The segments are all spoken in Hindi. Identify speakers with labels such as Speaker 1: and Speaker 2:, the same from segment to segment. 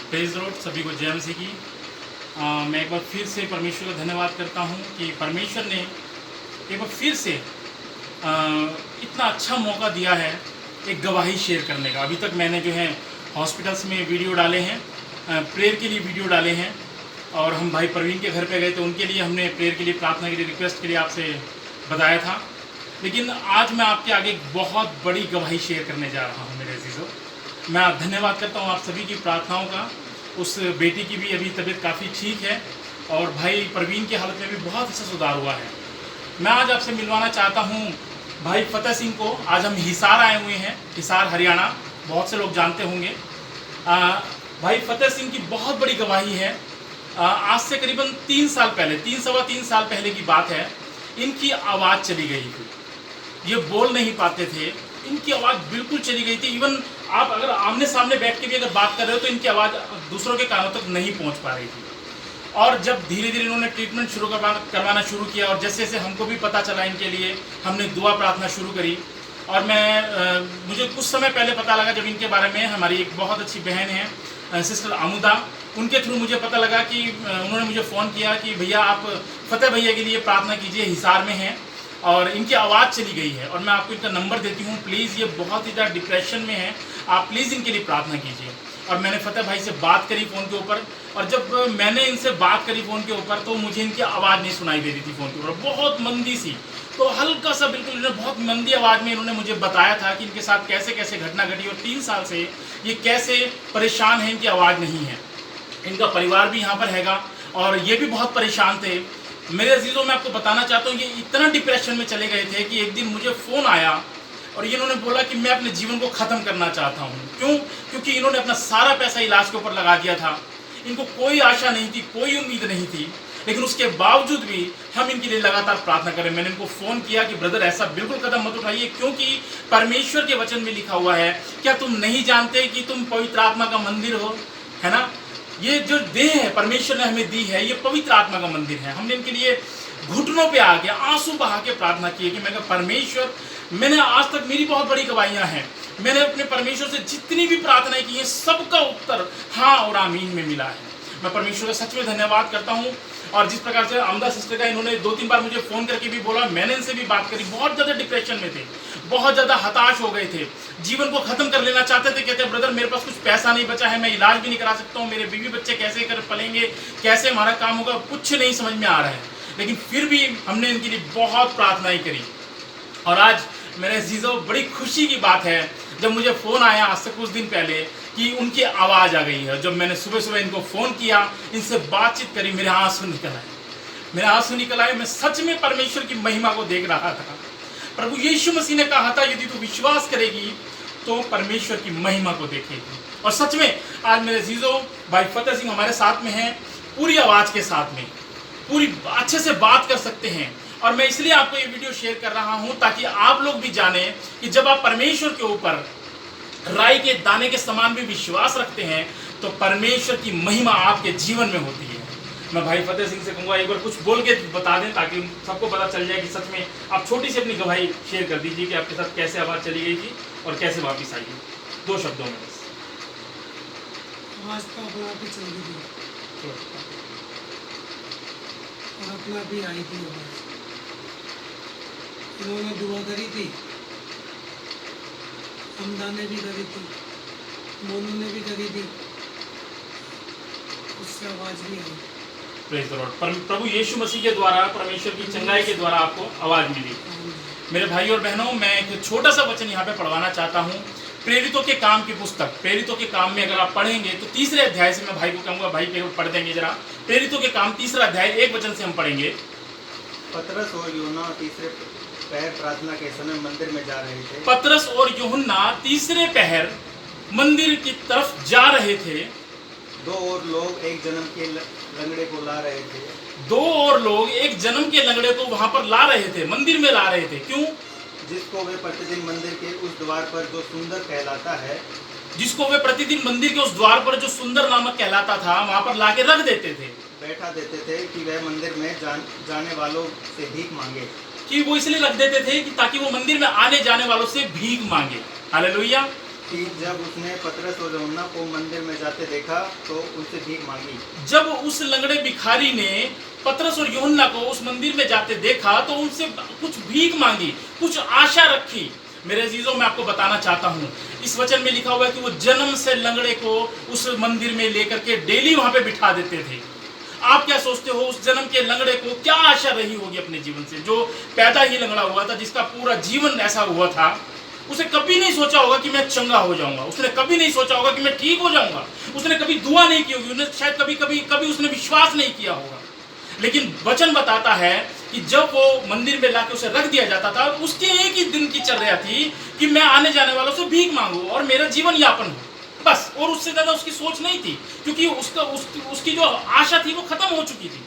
Speaker 1: प्रेज़ द लॉर्ड, सभी को जय मसीह की। मैं एक बार फिर से परमेश्वर का धन्यवाद करता हूँ कि परमेश्वर ने एक बार फिर से इतना अच्छा मौका दिया है एक गवाही शेयर करने का। अभी तक मैंने जो है हॉस्पिटल्स में वीडियो डाले हैं, प्रेयर के लिए वीडियो डाले हैं, और हम भाई प्रवीण के घर पे गए तो उनके लिए हमने प्रेयर के लिए, प्रार्थना के लिए, रिक्वेस्ट के लिए आपसे बताया था। लेकिन आज मैं आपके आगे एक बहुत बड़ी गवाही शेयर करने जा रहा हूँ मेरे अजीज़ों। मैं धन्यवाद करता हूँ आप सभी की प्रार्थनाओं का। उस बेटी की भी अभी तबीयत काफ़ी ठीक है और भाई प्रवीण की हालत में भी बहुत अच्छा सुधार हुआ है। मैं आज आपसे मिलवाना चाहता हूँ भाई फतेह सिंह को। आज हम हिसार आए हुए हैं, हिसार हरियाणा, बहुत से लोग जानते होंगे। भाई फतेह सिंह की बहुत बड़ी गवाही है। आज से करीबन 3 साल पहले, 3 साल पहले की बात है, इनकी आवाज़ चली गई थी। ये बोल नहीं पाते थे, इनकी आवाज़ बिल्कुल चली गई थी। इवन आप अगर आमने सामने बैठ के भी अगर बात कर रहे हो तो इनकी आवाज़ दूसरों के कानों तक नहीं पहुंच पा रही थी। और जब धीरे धीरे इन्होंने ट्रीटमेंट करवाना शुरू किया और जैसे जैसे हमको भी पता चला इनके लिए, हमने दुआ प्रार्थना शुरू करी। और मुझे कुछ समय पहले पता लगा जब इनके बारे में, हमारी एक बहुत अच्छी बहन है सिस्टर आमुदा, उनके थ्रू मुझे पता लगा कि उन्होंने मुझे फ़ोन किया कि भैया आप फतेह भैया के लिए प्रार्थना कीजिए, हिसार में हैं और इनकी आवाज़ चली गई है। और मैं आपको इनका नंबर देती हूँ, प्लीज़, ये बहुत ही ज़्यादा डिप्रेशन में है, आप प्लीज़ इनके लिए प्रार्थना कीजिए। और मैंने फतेह भाई से बात करी फ़ोन के ऊपर, और जब मैंने इनसे बात करी फ़ोन के ऊपर तो मुझे इनकी आवाज़ नहीं सुनाई दे रही थी फ़ोन के ऊपर, बहुत मंदी सी। तो हल्का सा बिल्कुल इन्होंने बहुत मंदी आवाज़ में इन्होंने मुझे बताया था कि इनके साथ कैसे कैसे घटना घटी और 3 साल से ये कैसे परेशान हैं, इनकी आवाज़ नहीं है। इनका परिवार भी यहाँ पर हैगा और ये भी बहुत परेशान थे। मेरे अजीज़ों, मैं आपको बताना चाहता हूँ, ये इतना डिप्रेशन में चले गए थे कि एक दिन मुझे फ़ोन आया और ये इन्होंने बोला कि मैं अपने जीवन को ख़त्म करना चाहता हूँ। क्यों? क्योंकि इन्होंने अपना सारा पैसा इलाज के ऊपर लगा दिया था। इनको कोई आशा नहीं थी, कोई उम्मीद नहीं थी, लेकिन उसके बावजूद भी हम इनके लिए लगातार प्रार्थना करें। मैंने इनको फ़ोन किया कि ब्रदर ऐसा बिल्कुल कदम मत उठाइए, क्योंकि परमेश्वर के वचन में लिखा हुआ है, क्या तुम नहीं जानते कि तुम पवित्र आत्मा का मंदिर हो, है ना? ये जो देह है परमेश्वर ने हमें दी है, ये पवित्र आत्मा का मंदिर है। हमने इनके लिए घुटनों पे आके, आंसू बहा के प्रार्थना की है कि मैं कहा परमेश्वर, मैंने आज तक, मेरी बहुत बड़ी गवाहियां हैं, मैंने अपने परमेश्वर से जितनी भी प्रार्थनाएं की हैं सबका उत्तर हाँ और आमीन में मिला है। मैं परमेश्वर का सच में धन्यवाद करता हूँ। और जिस प्रकार से आमदा सिस्टर का इन्होंने 2-3 बार मुझे फ़ोन करके भी बोला, मैंने इनसे भी बात करी, बहुत ज़्यादा डिप्रेशन में थे, बहुत ज़्यादा हताश हो गए थे, जीवन को ख़त्म कर लेना चाहते थे। कहते ब्रदर मेरे पास कुछ पैसा नहीं बचा है, मैं इलाज भी नहीं करा सकता हूँ, मेरे बीवी बच्चे कैसे कर पलेंगे, कैसे हमारा काम होगा, कुछ नहीं समझ में आ रहा है। लेकिन फिर भी हमने इनके लिए बहुत प्रार्थनाएँ करी। और आज मेरे अजीज़ों, बड़ी खुशी की बात है जब मुझे फ़ोन आया आज से कुछ दिन पहले कि उनकी आवाज़ आ गई है। जब मैंने सुबह सुबह इनको फ़ोन किया, इनसे बातचीत करी, मेरे आंसू निकल आए, मेरे आंसू निकल आए। मैं सच में परमेश्वर की महिमा को देख रहा था। प्रभु यीशु मसीह ने कहा था, यदि तू विश्वास करेगी तो परमेश्वर की महिमा को देखेगी। और सच में आज मेरे अजीज़ों, भाई फतेह सिंह हमारे साथ में हैं, पूरी आवाज़ के साथ में, पूरी अच्छे से बात कर सकते हैं। और मैं इसलिए आपको ये वीडियो शेयर कर रहा हूँ ताकि आप लोग भी जानें कि जब आप परमेश्वर के ऊपर राई के दाने के समान भी विश्वास रखते हैं तो परमेश्वर की महिमा आपके जीवन में होती है। मैं भाई फतेह सिंह से कहूँगा एक बार कुछ बोल के बता दें ताकि सबको पता चल जाए कि सच में आप छोटी सी अपनी गवाही शेयर कर दीजिए कि आपके साथ कैसे आवाज़ चली गई थी और कैसे वापस आई है, 2 शब्दों में बस।
Speaker 2: आवाज़ तो अपना आप ही चल गई थी और अपना भी आई थी आवाज़। इन्होंने दुआ करी थी, हमदा ने भी करी थी, मोनू ने भी करी थी, उससे आवाज़ नहीं आई।
Speaker 1: Praise the Lord. प्रभु यीशु मसीह के द्वारा, परमेश्वर की चंगाई के द्वारा आपको आवाज़ मिली। मेरे भाई और बहनों, मैं एक छोटा सा वचन यहाँ पे पढ़वाना चाहता हूँ। प्रेरितों के काम की पुस्तक, प्रेरितों के काम में अगर आप पढ़ेंगे तो 3रे अध्याय से, मैं भाई को कहूँगा भाई पे पढ़ देंगे जरा। प्रेरितों के काम 3रा अध्याय 1 वचन से हम पढ़ेंगे।
Speaker 3: पतरस और यूहन्ना तीसरे पहर प्रार्थना के समय मंदिर में जा रहे थे।
Speaker 1: पतरस और यूहन्ना तीसरे पहर मंदिर की तरफ जा रहे थे।
Speaker 3: 2 और लोग एक जन्म के लंगड़े को ला रहे थे।
Speaker 1: 2 और लोग एक जन्म के लंगड़े को वहां पर ला रहे थे, मंदिर में ला रहे थे। क्यों?
Speaker 3: जिसको वे प्रतिदिन मंदिर के उस द्वार पर जो सुंदर कहलाता है,
Speaker 1: जिसको वे प्रतिदिन मंदिर के उस द्वार पर जो सुंदर नामक कहलाता था वहां पर लाके रख देते थे,
Speaker 3: बैठा देते थे कि वह मंदिर में जाने वालों से भीख मांगे।
Speaker 1: कि वो इसलिए रख देते थे कि ताकि वो मंदिर में आने जाने वालों से भीख मांगे। हालेलुया।
Speaker 3: कि जब उसने पतरस और यूहन्ना को मंदिर में जाते देखा तो उनसे भीख मांगी।
Speaker 1: जब उस लंगड़े भिखारी ने पतरस और यूहन्ना को उस मंदिर में जाते देखा तो उनसे कुछ भीख मांगी, कुछ आशा रखी। मेरे अजीजों, मैं आपको बताना चाहता हूँ, इस वचन में लिखा हुआ है कि वो जन्म से लंगड़े को उस मंदिर में लेकर के डेली वहां पे बिठा देते थे। आप क्या सोचते हो, उस जन्म के लंगड़े को क्या आशा रही होगी अपने जीवन से? जो पैदा ही लंगड़ा हुआ था, जिसका पूरा जीवन ऐसा हुआ था, उसे कभी नहीं सोचा होगा कि मैं चंगा हो जाऊंगा। उसने कभी नहीं सोचा होगा कि मैं ठीक हो जाऊंगा। उसने कभी दुआ नहीं की होगी, उसने शायद कभी उसने विश्वास नहीं किया होगा। लेकिन वचन बताता है कि जब वो मंदिर में लाके उसे रख दिया जाता था, उसके एक ही दिन की चर्या थी कि मैं आने जाने वालों से भीख मांगू और मेरा जीवन यापन हो, बस। और उससे ज्यादा उसकी सोच नहीं थी, क्योंकि उसकी जो आशा थी वो खत्म हो चुकी थी।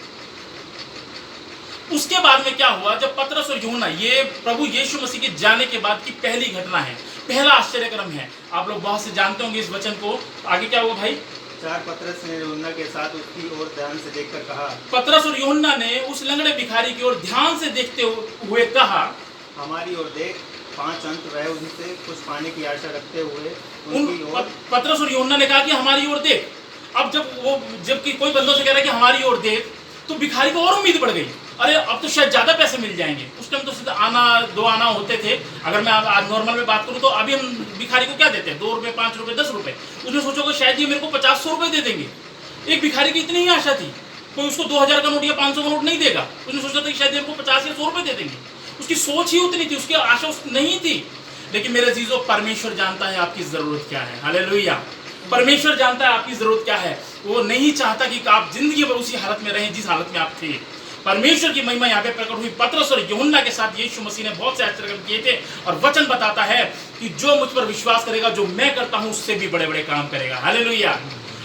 Speaker 1: उसके बाद में क्या हुआ, जब पतरस और यूहन्ना, ये प्रभु यीशु मसीह के जाने के बाद की पहली घटना है, पहला आश्चर्यक्रम है। आप लोग बहुत से जानते होंगे इस वचन को। आगे क्या हुआ भाई?
Speaker 3: 4 पतरस ने यूहन्ना के साथ उसकी ओर ध्यान से देखकर कहा,
Speaker 1: पतरस और यूहन्ना ने उस लंगड़े भिखारी की ओर ध्यान से देखते हुए कहा,
Speaker 3: हमारी ओर देख। 5 अंक वह उनसे कुछ पाने की आशा रखते हुए उनकी ओर।
Speaker 1: पतरस और यूहन्ना ने कहा कि हमारी ओर देख। अब जबकि कोई बंदों से कह रहा है कि हमारी ओर देख, तो भिखारी को और उम्मीद बढ़ गई। अरे अब तो शायद ज्यादा पैसे मिल जाएंगे। उस टाइम तो सिर्फ आना 2 आना होते थे। अगर मैं आज नॉर्मल में बात करूं तो अभी हम भिखारी को क्या देते हैं? 2 रुपए, 5 रुपए, 10 रुपए। उसने सोचोगे शायद ये मेरे को 50-100 रुपए दे देंगे। एक भिखारी की इतनी ही आशा थी। कोई उसको 2000 का नोट या 500 का नोट नहीं देगा। उसने सोचा था कि शायद मेरे को 50 या 100 रुपए दे देंगे। उसकी सोच ही उतनी थी, उसकी आशा नहीं थी। लेकिन मेरे अजीजों, परमेश्वर जानता है आपकी जरूरत क्या है। हालेलुया। परमेश्वर जानता है आपकी जरूरत क्या है। वो नहीं चाहता कि आप जिंदगी भर उसी हालत में रहें जिस हालत में आप थे। परमेश्वर की महिमा यहाँ पे प्रकट हुई। पतरस और यूहन्ना के साथ यीशु मसीह ने बहुत से आश्चर्य किए थे। और वचन बताता है कि जो मुझ पर विश्वास करेगा, जो मैं करता हूँ, उससे भी बड़े बड़े काम करेगा। हालेलुया।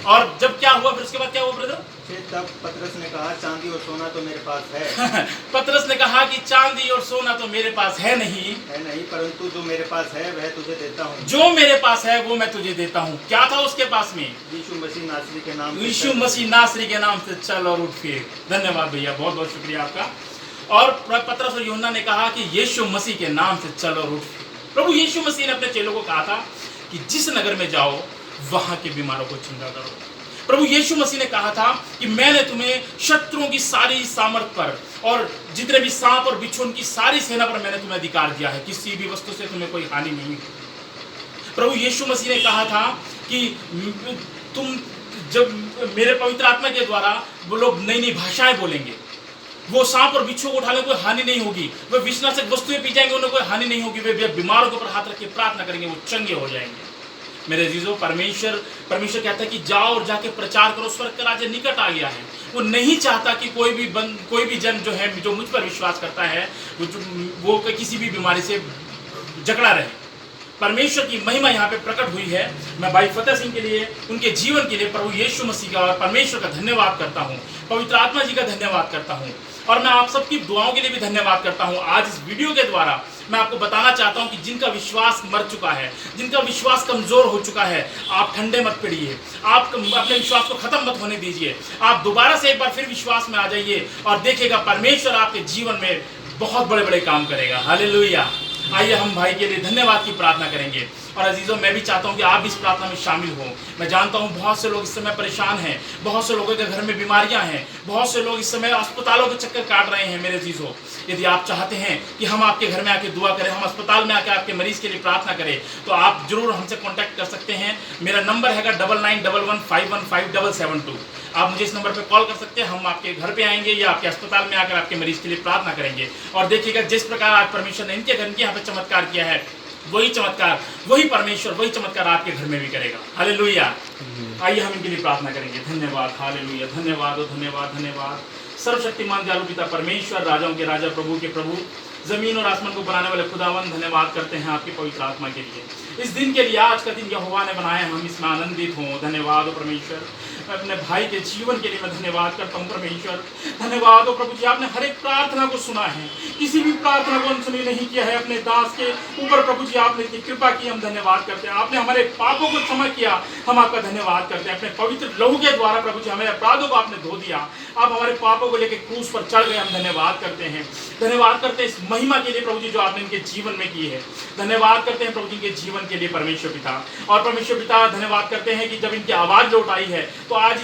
Speaker 1: और जब क्या हुआ, फिर उसके बाद क्या हुआ ब्रदर?
Speaker 3: तब पतरस ने कहा, चांदी और सोना तो मेरे पास है।
Speaker 1: पतरस ने कहा कि चांदी और सोना तो मेरे पास है नहीं,
Speaker 3: परंतु जो मेरे पास है वह तुझे देता हूँ।
Speaker 1: जो मेरे पास है वो मैं तुझे देता हूँ। क्या था उसके पास में?
Speaker 3: यीशु मसीह नासरी के नाम।
Speaker 1: यीशु मसीह नासरी के नाम से चल और उठ फिर। धन्यवाद भैया, बहुत बहुत शुक्रिया आपका। और पतरस और यूहन्ना ने कहा कि यीशु मसीह के नाम से चल और उठ फिर। प्रभु यीशु मसीह ने अपने चेलों को कहा था कि जिस नगर में जाओ वहां के बीमारों को चंगा करो। प्रभु यीशु मसीह ने कहा था कि मैंने तुम्हें शत्रुओं की सारी सामर्थ पर और जितने भी सांप और बिच्छू की सारी सेना पर मैंने तुम्हें अधिकार दिया है, किसी भी वस्तु से तुम्हें कोई हानि नहीं। प्रभु यीशु मसीह ने कहा था कि तुम जब मेरे पवित्र आत्मा के द्वारा वो लोग नई नई भाषाएं बोलेंगे, वो सांप और बिच्छू को उठाने कोई हानि नहीं होगी, वे विषनाशक वस्तुएं पी जाएंगे, उन्हें कोई हानि नहीं होगी, वे बीमारों के ऊपर हाथ रख के प्रार्थना करेंगे, वो चंगे हो जाएंगे। मेरे अजीजों, परमेश्वर कहता है कि जाओ और जाके प्रचार करो, स्वर्ग का राज्य निकट आ गया है। वो नहीं चाहता कि कोई भी जन जो मुझ पर विश्वास करता है वो किसी भी बीमारी से जकड़ा रहे। परमेश्वर की महिमा यहाँ पे प्रकट हुई है। मैं भाई फतेह सिंह के लिए, उनके जीवन के लिए प्रभु यीशु मसीह का और परमेश्वर का धन्यवाद करता हूँ, पवित्र आत्मा जी का धन्यवाद करता हूँ, और मैं आप सबकी दुआओं के लिए भी धन्यवाद करता हूँ। आज इस वीडियो के द्वारा मैं आपको बताना चाहता हूँ कि जिनका विश्वास मर चुका है, जिनका विश्वास कमजोर हो चुका है, आप ठंडे मत पड़िए, आप अपने विश्वास को खत्म मत होने दीजिए। आप दोबारा से एक बार फिर विश्वास में आ जाइए और देखिएगा परमेश्वर आपके जीवन में बहुत बड़े बड़े काम करेगा। हालेलुया। आइए हम भाई के लिए धन्यवाद की प्रार्थना करेंगे। और अजीजों, मैं भी चाहता हूं कि आप भी इस प्रार्थना में शामिल हो। मैं जानता हूं बहुत से लोग इस समय परेशान हैं, बहुत से लोगों के घर में बीमारियां हैं, बहुत से लोग इस समय अस्पतालों के चक्कर काट रहे हैं। मेरे अजीजों, यदि आप चाहते हैं कि हम आपके घर में आके दुआ करें, हम अस्पताल में आके आपके मरीज के लिए प्रार्थना करें, तो आप जरूर हमसे कॉन्टैक्ट कर सकते हैं। मेरा नंबर है 9911515772। आप मुझे इस नंबर पर कॉल कर सकते हैं। हम आपके घर पे आएंगे या आपके अस्पताल में आकर आपके मरीज के लिए प्रार्थना करेंगे। और देखिएगा, जिस प्रकार आज परमेश्वर ने इनके घर के यहाँ पे चमत्कार किया है, वही चमत्कार, वही परमेश्वर, वही चमत्कार आपके घर में भी करेगा। हालेलुया। आइए हम इनके लिए प्रार्थना करेंगे। धन्यवाद, हालेलुया, धन्यवाद, धन्यवाद, धन्यवाद। सर्वशक्तिमान दयालु पिता परमेश्वर, राजाओं के राजा, प्रभु के प्रभु, जमीन और आसमान को बनाने वाले खुदावन, धन्यवाद करते हैं आपकी पवित्र आत्मा के लिए, इस दिन के लिए। आज का दिन यहोवा ने बनाया, हम इसमें आनंदित हों। धन्यवाद परमेश्वर। मैं अपने भाई के जीवन के लिए मैं धन्यवाद करता हूँ परमेश्वर। धन्यवाद हो प्रभु जी, आपने हर एक प्रार्थना को सुना है, किसी भी प्रार्थना को अनसुनी नहीं किया है। अपने दास के ऊपर प्रभु जी आपने इतनी कृपा की, हम धन्यवाद करते हैं। आपने हमारे पापों को क्षमा किया, हम आपका धन्यवाद करते हैं। अपने पवित्र लहू के द्वारा प्रभु जी हमारे अपराधों को आपने धो दिया, आप हमारे पापों को लेकर क्रूस पर चढ़ गए, हम धन्यवाद करते हैं। धन्यवाद करते हैं इस महिमा के लिए प्रभु जी जो आपने इनके जीवन में की है। धन्यवाद करते हैं प्रभु जी के जीवन के लिए परमेश्वर पिता। और परमेश्वर पिता धन्यवाद करते हैं कि जब इनकी आवाज लौट आई है तो आज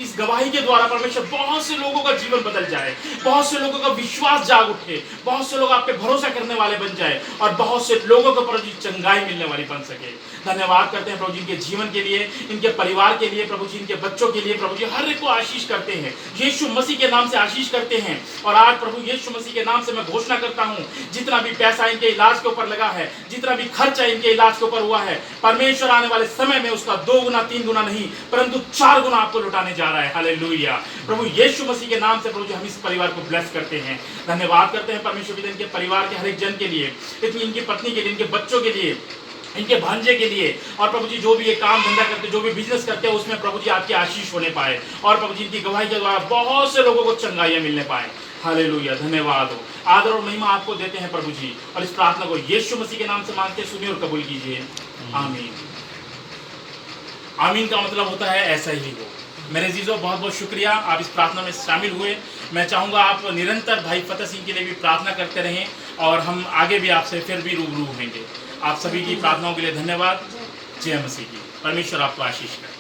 Speaker 1: इस गवाही के द्वारा परमेश्वर बहुत से लोगों का जीवन बदल जाए, बहुत से लोगों का विश्वास जाग उठे, बहुत से लोग आप पे भरोसा करने वाले बन जाए और बहुत से लोगों को प्रभु जी चंगाई मिलने वाली बन सके। धन्यवाद करते हैं प्रभु जी इनके जीवन के लिए, इनके परिवार के लिए, प्रभु जी इनके बच्चों के लिए। प्रभु जी हर एक को आशीष करते हैं, यीशु मसीह के नाम से आशीष करते हैं। और आज प्रभु यीशु मसीह के नाम से मैं घोषणा करता हूं, जितना भी पैसा इनके इलाज के ऊपर लगा है, जितना भी खर्चा इनके इलाज के ऊपर हुआ है, परमेश्वर आने वाले समय में उसका 2 गुना 3 गुना नहीं परंतु 4 गुना आपको लौटाने जा रहा है। हालेलुया। प्रभु यीशु मसीह के नाम से प्रभु जी हम इस परिवार को ब्लेस करते हैं। धन्यवाद करते हैं परमेश्वर पिता इनके परिवार के हर एक जन के लिए, इतनी इनकी पत्नी के लिए, इनके बच्चों के लिए, इनके भांजे के लिए। और प्रभु जी जो भी ये काम धंधा करते, जो भी बिजनेस करते हैं उसमें प्रभु जी आपकी आशीष होने पाए और प्रभु जी इनकी गवाही के द्वारा बहुत से लोगों को चंगाइयां मिलने पाए। हालेलुया। धन्यवाद हो, आदर और महिमा आपको देते हैं प्रभु जी। और इस प्रार्थना को यीशु मसीह के नाम से मांगते सुनिए और कबूल कीजिए। आमीन। आमीन का मतलब होता है ऐसा ही हो। मेरे जीजो बहुत बहुत शुक्रिया, आप इस प्रार्थना में शामिल हुए। मैं चाहूँगा आप निरंतर भाई फतेह सिंह के लिए भी प्रार्थना करते रहें और हम आगे भी आपसे फिर भी रूबरू होंगे। आप सभी की प्रार्थनाओं के लिए धन्यवाद। जय मसीह की। परमेश्वर आपको आशीष करे।